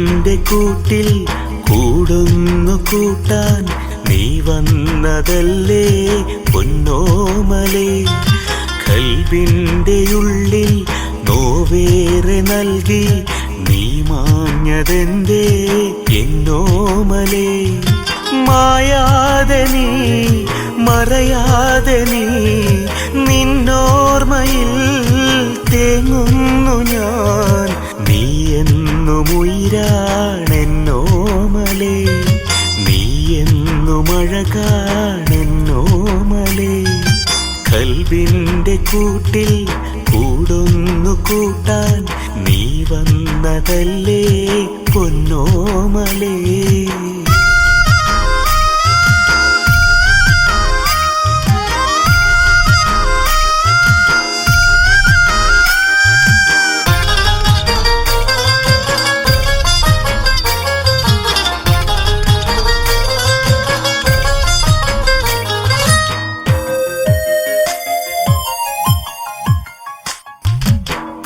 കൽബിന്റെ കൂട്ടിൽ കൂടുന്നു കൂട്ടാൻ നീ വന്നതല്ലേ പൊന്നോമലേ. കൽബിന്റെ ഉള്ളിൽ നോവേറെ നൽകി നീ മാഞ്ഞതെന്തേ എന്നോമലേ. മായാതെ നീ മറയാതെ നീ നിന്നോർമ്മയിൽ തേങ്ങുന്നു ഞാൻ. നീ എന്നും ഉയിരാണെന്നോമലേ, നീ എന്നും അഴകാണെന്നോമലേ. കൽബിന്റെ കൂട്ടിൽ കൂടൊന്നു കൂട്ടാൻ നീ വന്നതല്ലേ പൊന്നോമലേ.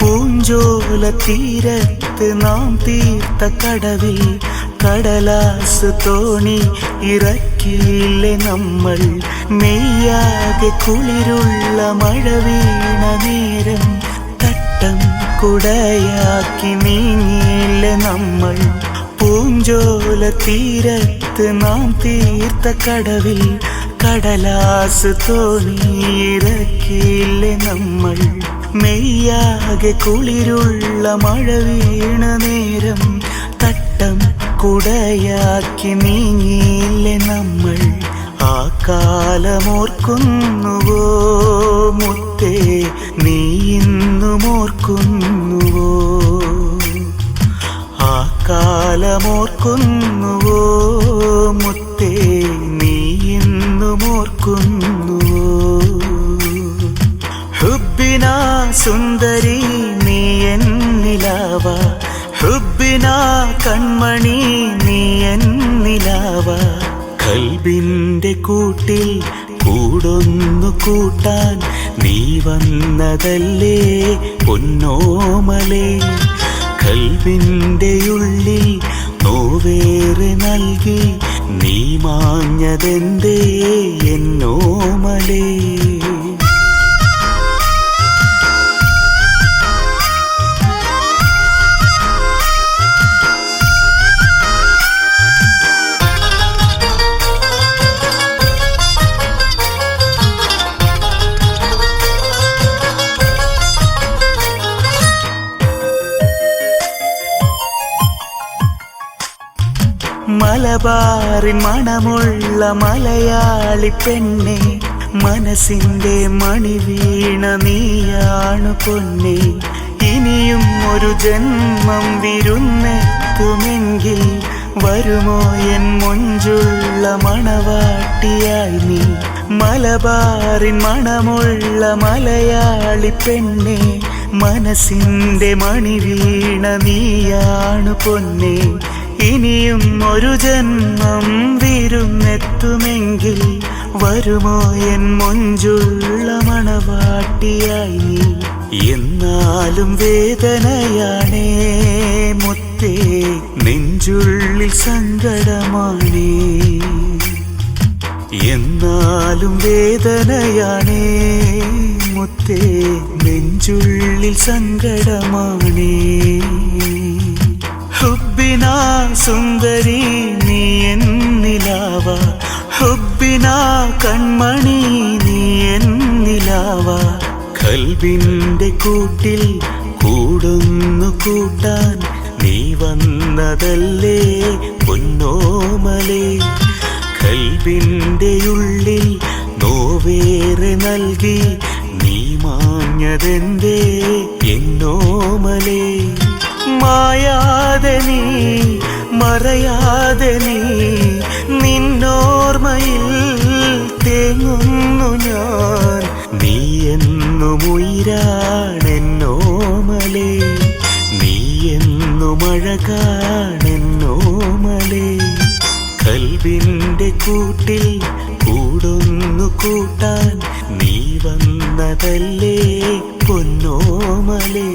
പൂഞ്ചോല തീരത്ത് നാം തീർത്ത കടവിൽ കടലാസ് തോണി ഇറക്കിയില്ലേ നമ്മൾ. മെയ്യാകെ കുളിരുള്ള മഴ വീണ നേരം തട്ടം കുടയാക്കി നീങ്ങിയില്ലേ നമ്മൾ. പൂഞ്ചോല തീരത്ത് നാം തീർത്ത കടവിൽ കടലാസ് തോണി ഇറക്കിയില്ലേ നമ്മൾ. മെയ്യാകെ കുളിരുള്ള മഴ വീണ നേരം തട്ടം കുടയാക്കി നീങ്ങിയില്ലേ നമ്മൾ. ആ കാലമോർക്കുന്നുവോ മുത്തേ, നീ ഇന്നും ഓർക്കുന്നുവോ? ആ കാലമോർക്കുന്നുവോ മുത്തേ, നീ ഇന്നും ഓർക്കുന്നുവോ? ഹുബ്ബിനാ സുന്ദരി നീ എന്നിലാവ, ഹുബ്ബിനാ കൺമണി നീ എന്നിലാവ. കൽബിന്റെ കൂട്ടിൽ കൂടൊന്നു കൂട്ടാൻ നീ വന്നതല്ലേ പൊന്നോമലേ. കൽബിന്റെ ഉള്ളിൽ നോവേറെ നൽകി നീ മാഞ്ഞതെന്തേ എന്നോമലേ. മലബാറിൻ മണമുള്ള മലയാളി പെണ്ണെ, മനസ്സിന്റെ മണി വീണ നീയാണു പൊന്നെ. ഇനിയും ഒരു ജന്മം വിരുന്നെത്തുമെങ്കിൽ വരുമോ എൻ മൊഞ്ചുള്ള മണവാട്ടിയായി നീ. മലബാറിൻ മണമുള്ള മലയാളി പെണ്ണെ, മനസ്സിന്റെ മണി വീണ നീയാണു പൊന്നെ. ഇനിയും ഒരു ജന്മം വിരുന്നെത്തുമെങ്കിൽ വരുമോ എൻ മൊഞ്ചുള്ള മണവാട്ടിയായി നീ. എന്നാലും വേദനയാണേ മുത്തേ, നെഞ്ചുള്ളിൽ സങ്കടമാണേ. എന്നാലും വേദനയാണേ മുത്തേ, നെഞ്ചുള്ളിൽ സങ്കടമാണേ. ഹുബ്ബിനാ സുന്ദരി നീ എന്നിലാവ, ഹുബ്ബിനാ കൺമണി നീ എന്നിലാവ. കൽബിന്റെ കൂട്ടിൽ കൂടൊന്നു കൂട്ടാൻ നീ വന്നതല്ലേ പൊന്നോമലേ. കൽബിന്റെ ഉള്ളിൽ നോവേറെ നൽകി നീ മാഞ്ഞതെന്തേ എന്നോമലേ. മായാതെ നീ മറയാതെ നീ നിന്നോർമ്മയിൽ തേങ്ങുന്നു ഞാൻ. നീ എന്നും ഉയിരാണെന്നോമലേ, നീ എന്നും അഴകാണെന്നോമലേ. കൽബിന്റെ കൂട്ടിൽ കൂടൊന്നു കൂട്ടാൻ നീ വന്നതല്ലേ പൊന്നോമലേ.